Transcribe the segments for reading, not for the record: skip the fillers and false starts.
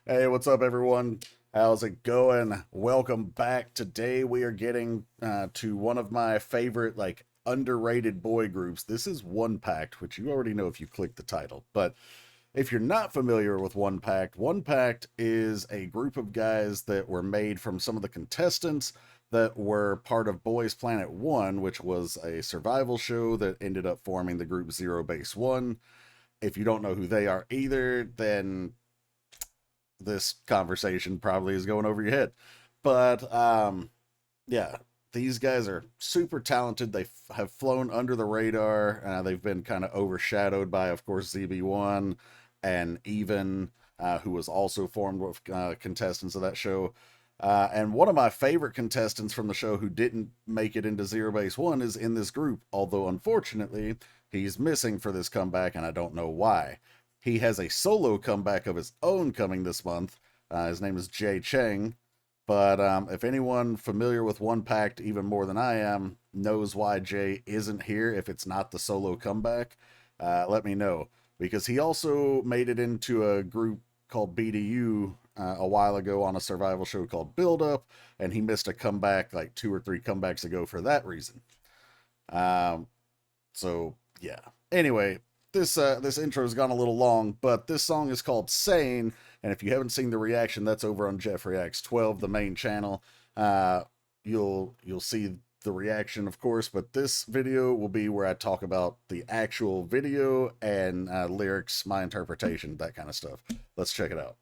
Hey, what's up, everyone? How's it going? Welcome back. Today we are getting to one of my favorite, underrated boy groups. This is One Pact, which you already know if you click the title. But if you're not familiar with One Pact is a group of guys that were made from some of the contestants that were part of Boys Planet 1, which was a survival show that ended up forming the group Zero Base 1. If you don't know who they are either, then this conversation probably is going over your head. But yeah, these guys are super talented. They have flown under the radar. They've been kind of overshadowed by, of course, ZB1 and Even, who was also formed with contestants of that show. And one of my favorite contestants from the show who didn't make it into Zero Base 1 is in this group, although unfortunately, he's missing for this comeback, and I don't know why. He has a solo comeback of his own coming this month. His name is Jay Cheng. But if anyone familiar with One Pact even more than I am knows why Jay isn't here, if it's not the solo comeback, let me know. Because he also made it into a group called BDU a while ago on a survival show called Build Up, and he missed a comeback like 2 or 3 comebacks ago for that reason. Um, so yeah. Anyway, this intro's gone a little long, but this song is called Sane, and if you haven't seen the reaction, that's over on Jeff Reacts 12, the main channel. You'll see the reaction, of course, but this video will be where I talk about the actual video and lyrics, my interpretation, that kind of stuff. Let's check it out.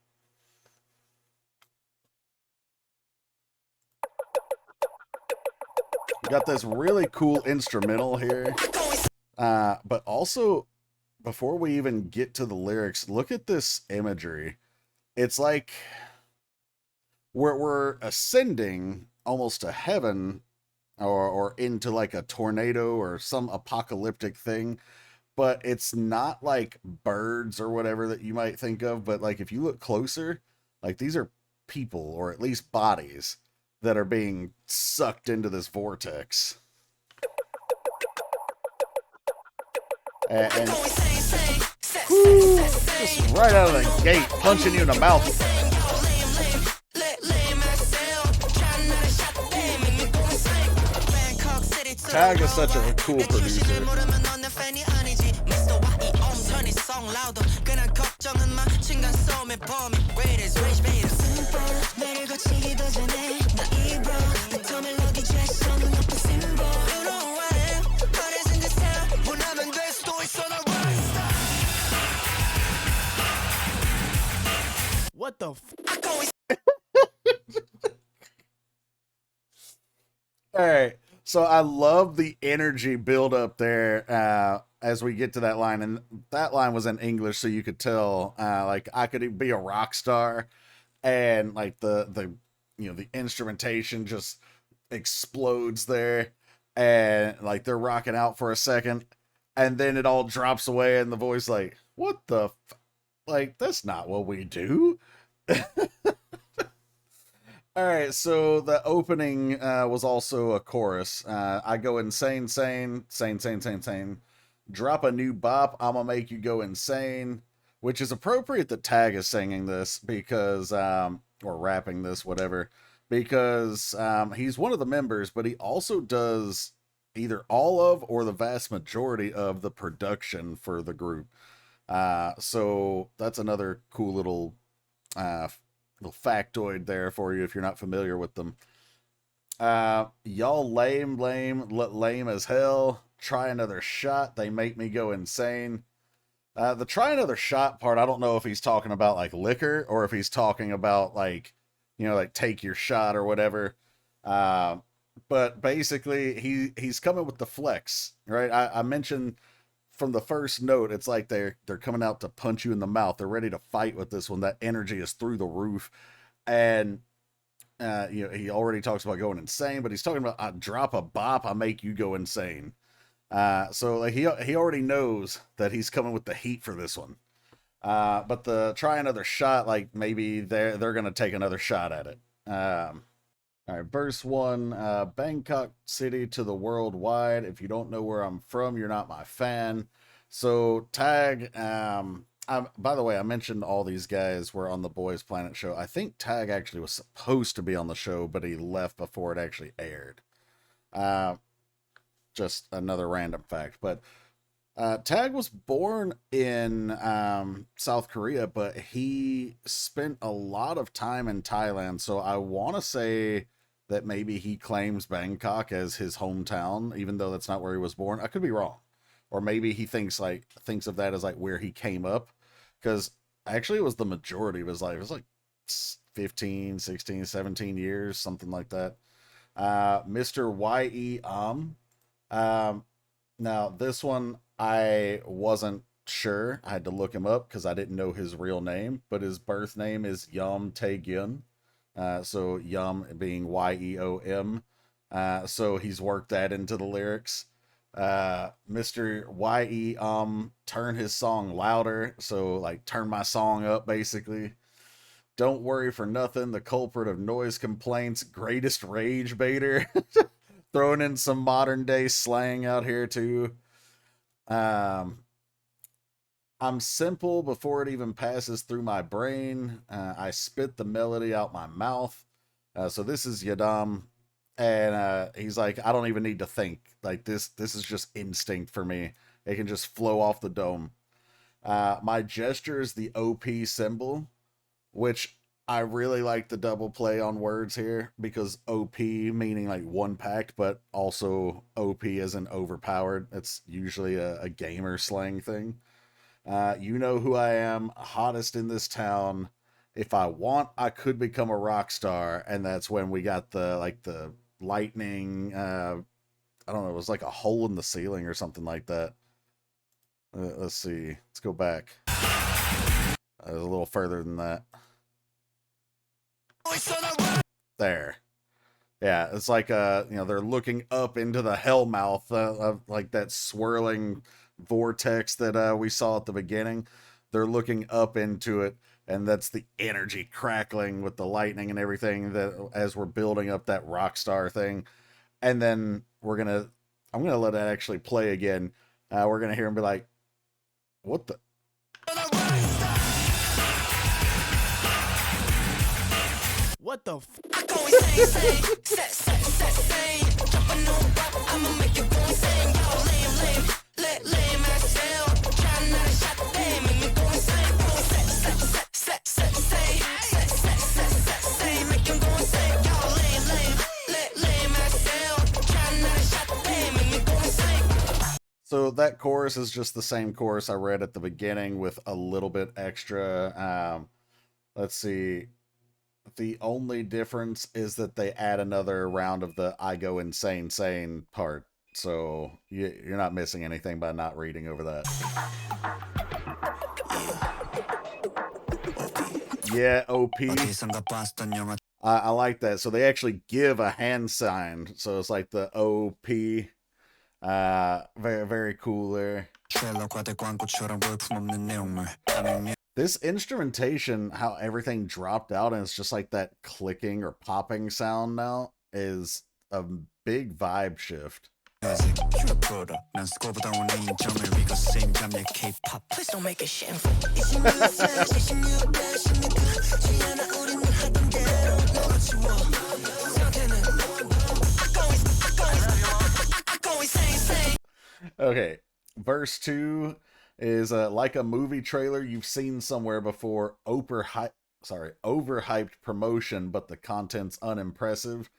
We got this really cool instrumental here, but also before we even get to the lyrics, look at this imagery. It's like we're ascending almost to heaven or into like a tornado or some apocalyptic thing, but it's not like birds or whatever that you might think of. But like if you look closer, like these are people or at least bodies that are being sucked into this vortex. And whoo, just right out of the gate, punching you in the mouth. Tag is such a cool producer. What the f? All right. So I love the energy build up there as we get to that line. And that line was in English, so you could tell like I could be a rock star, and like the the instrumentation just explodes there, and like they're rocking out for a second, and then it all drops away, and the voice like, what the like, that's not what we do. All right, so the opening was also a chorus. I go insane, sane, sane, sane, sane, sane. Drop a new bop, I'ma make you go insane. Which is appropriate that Tag is singing this because, or rapping this, whatever, because he's one of the members, but he also does either all of or the vast majority of the production for the group. So that's another cool uh, little factoid there for you if you're not familiar with them. Y'all lame as hell. Try another shot. They make me go insane. The try another shot part, I don't know if he's talking about like liquor or if he's talking about like, like take your shot or whatever. Uh, but basically, he's coming with the flex, right? I mentioned from the first note, it's like they're coming out to punch you in the mouth. They're ready to fight with this one. That energy is through the roof, and he already talks about going insane, but he's talking about I drop a bop, I make you go insane. So like he already knows that he's coming with the heat for this one. But the try another shot, like maybe they're gonna take another shot at it. All right, verse 1, Bangkok City to the worldwide. If you don't know where I'm from, you're not my fan. So Tag By the way, I mentioned all these guys were on the Boys Planet show. I think Tag actually was supposed to be on the show, but he left before it actually aired. Uh, just another random fact. But Tag was born in South Korea, but he spent a lot of time in Thailand. So I want to say that maybe he claims Bangkok as his hometown, even though that's not where he was born. I could be wrong. Or maybe he thinks of that as like where he came up, because actually it was the majority of his life. It was like 15, 16, 17 years, something like that. Mr. Y.E. Now this one I wasn't sure. I had to look him up because I didn't know his real name, but his birth name is Yum Tae-gyun. So Yum being Yeom. So he's worked that into the lyrics. Mr. YE turn his song louder, so like turn my song up basically. Don't worry for nothing, the culprit of noise complaints, greatest rage baiter. Throwing in some modern day slang out here too. Um I'm simple before it even passes through my brain. I spit the melody out my mouth. So this is Yadam, and he's like, I don't even need to think. Like this is just instinct for me. It can just flow off the dome. My gesture is the OP symbol, which I really like the double play on words here because OP meaning like one packed, but also OP as in overpowered. It's usually a gamer slang thing. You know who I am, hottest in this town. If I want, I could become a rock star, and that's when we got the lightning. I don't know. It was like a hole in the ceiling or something like that. Let's see. Let's go back. A little further than that. There. Yeah, it's like they're looking up into the hell mouth of like that swirling vortex that we saw at the beginning. They're looking up into it, and that's the energy crackling with the lightning and everything that as we're building up that rock star thing. And then I'm gonna let that actually play again. We're gonna hear him be like, "What the?" What the f? So that chorus is just the same chorus I read at the beginning with a little bit extra. Let's see. The only difference is that they add another round of the I go insane sane part. So you're not missing anything by not reading over that. Yeah, OP. I like that. So they actually give a hand sign. So it's like the OP. Very, very cool there. This instrumentation, how everything dropped out and it's just like that clicking or popping sound now, is a big vibe shift. Please don't make it shameful. Okay, verse 2 is like a movie trailer you've seen somewhere before. Overhyped promotion, but the content's unimpressive.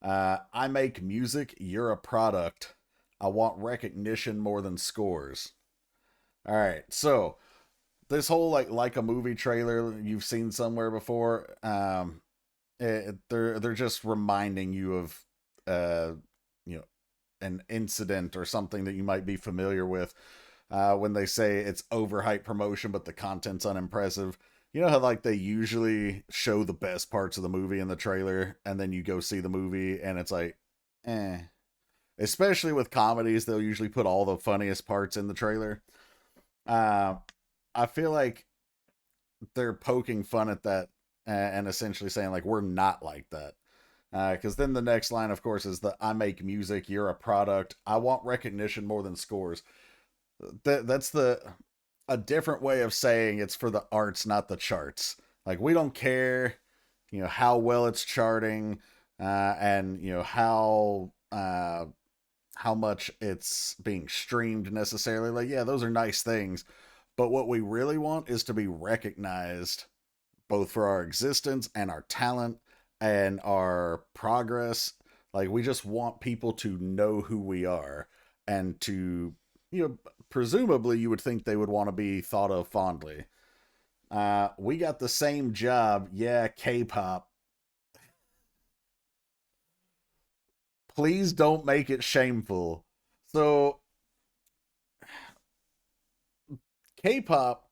I make music, you're a product. I want recognition more than scores. All right, so this whole like a movie trailer you've seen somewhere before. They're just reminding you of you know an incident or something that you might be familiar with. When they say it's overhyped promotion, but the content's unimpressive. You know how like they usually show the best parts of the movie in the trailer, and then you go see the movie, and it's like, eh. Especially with comedies, they'll usually put all the funniest parts in the trailer. I feel like they're poking fun at that and essentially saying like we're not like that. Because then the next line, of course, is the I make music, you're a product. I want recognition more than scores. That's the a different way of saying it's for the arts, not the charts. Like, we don't care, how well it's charting, and how much it's being streamed necessarily. Like, yeah, those are nice things, but what we really want is to be recognized both for our existence and our talent and our progress. Like, we just want people to know who we are and to, presumably you would think they would want to be thought of fondly. We got the same job. Yeah, K-pop. Please don't make it shameful. So, K-pop,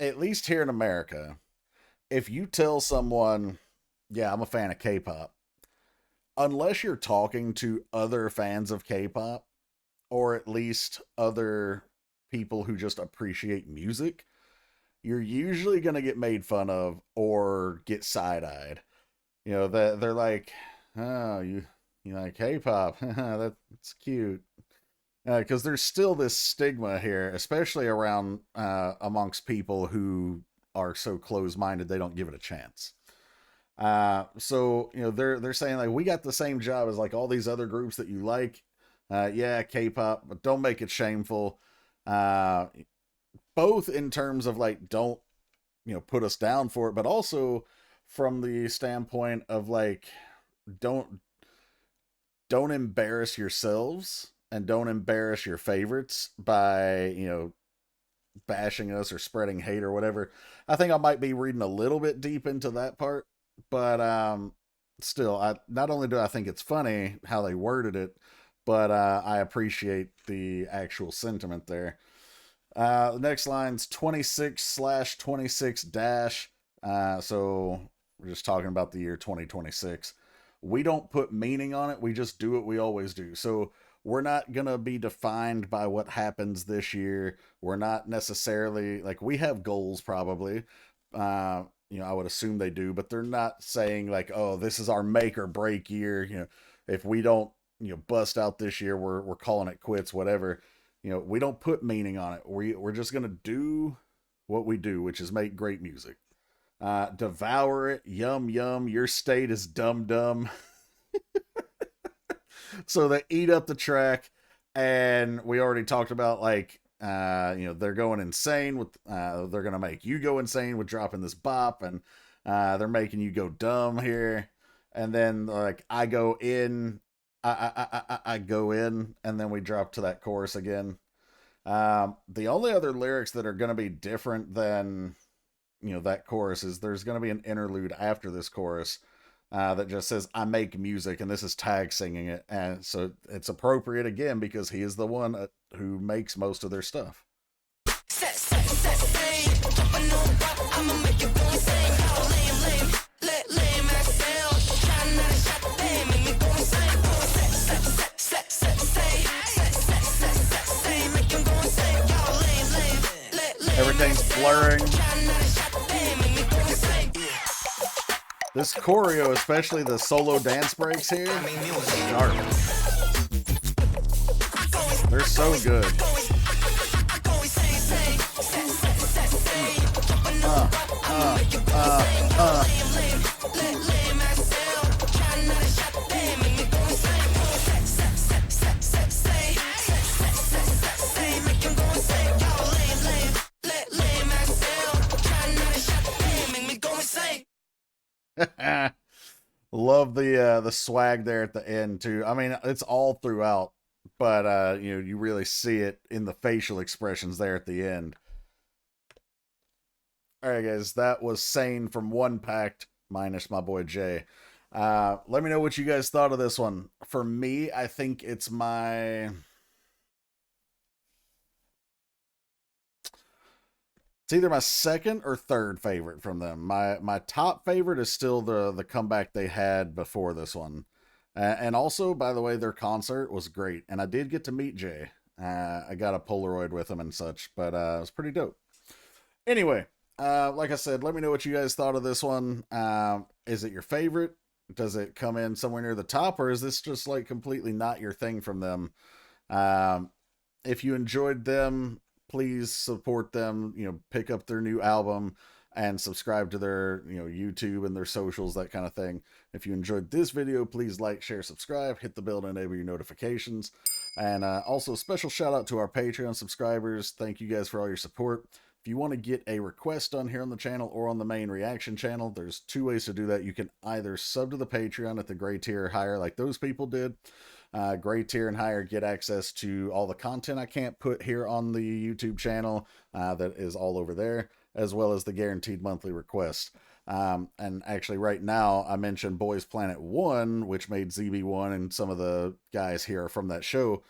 at least here in America, if you tell someone, yeah, I'm a fan of K-pop, unless you're talking to other fans of K-pop, or at least other people who just appreciate music, you're usually going to get made fun of or get side-eyed. They're like, oh, you like K-pop? That's cute. Because there's still this stigma here, especially around amongst people who are so close-minded they don't give it a chance. So they're saying like, we got the same job as like all these other groups that you like. Yeah, K-pop, but don't make it shameful. Both in terms of like, don't put us down for it, but also from the standpoint of like, don't embarrass yourselves and don't embarrass your favorites by bashing us or spreading hate or whatever. I think I might be reading a little bit deep into that part, but still, I not only do I think it's funny how they worded it, but I appreciate the actual sentiment there. The next line's 26/26 dash. So we're just talking about the year 2026. We don't put meaning on it. We just do what we always do. So we're not going to be defined by what happens this year. We're not necessarily like, we have goals probably. I would assume they do, but they're not saying like, oh, this is our make or break year. If we don't, bust out this year, we're calling it quits, whatever. We don't put meaning on it. We're just going to do what we do, which is make great music. Devour it. Yum, yum. Your state is dumb, dumb. So they eat up the track, and we already talked about like, they're going insane with, they're going to make you go insane with dropping this bop, and they're making you go dumb here. And then like, I go in, I go in, and then we drop to that chorus again. The only other lyrics that are going to be different than, that chorus is there's going to be an interlude after this chorus that just says, I make music, and this is Tag singing it. And so it's appropriate again because he is the one who makes most of their stuff. Everything's blurring. This choreo, especially the solo dance breaks here, sharp. They're so good. Love the swag there at the end too. I mean, it's all throughout, but you really see it in the facial expressions there at the end. All right, guys, that was Sane from One Pact minus my boy Jay. Let me know what you guys thought of this one. For me, I think it's either my second or third favorite from them. My top favorite is still the comeback they had before this one. And also, by the way, their concert was great. And I did get to meet Jay. I got a Polaroid with him and such, but it was pretty dope. Anyway, like I said, let me know what you guys thought of this one. Is it your favorite? Does it come in somewhere near the top, or is this just like completely not your thing from them? If you enjoyed them, please support them, pick up their new album and subscribe to their, YouTube and their socials, that kind of thing. If you enjoyed this video, please like, share, subscribe, hit the bell to enable your notifications. And also, special shout out to our Patreon subscribers. Thank you guys for all your support. If you want to get a request on here on the channel or on the main reaction channel, there's two ways to do that. You can either sub to the Patreon at the gray tier or higher, like those people did. Gray tier and higher get access to all the content I can't put here on the YouTube channel that is all over there, as well as the guaranteed monthly request. And actually right now I mentioned Boys Planet 1, which made ZB1, and some of the guys here are from that show.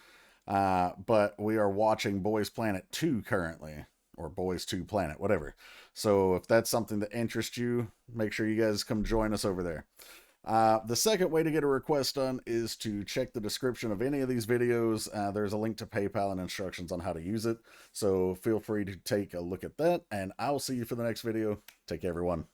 But we are watching Boys Planet 2 currently, or Boys 2 Planet, whatever. So if that's something that interests you, make sure you guys come join us over there. The second way to get a request done is to check the description of any of these videos. There's a link to PayPal and instructions on how to use it. So feel free to take a look at that, and I'll see you for the next video. Take care, everyone.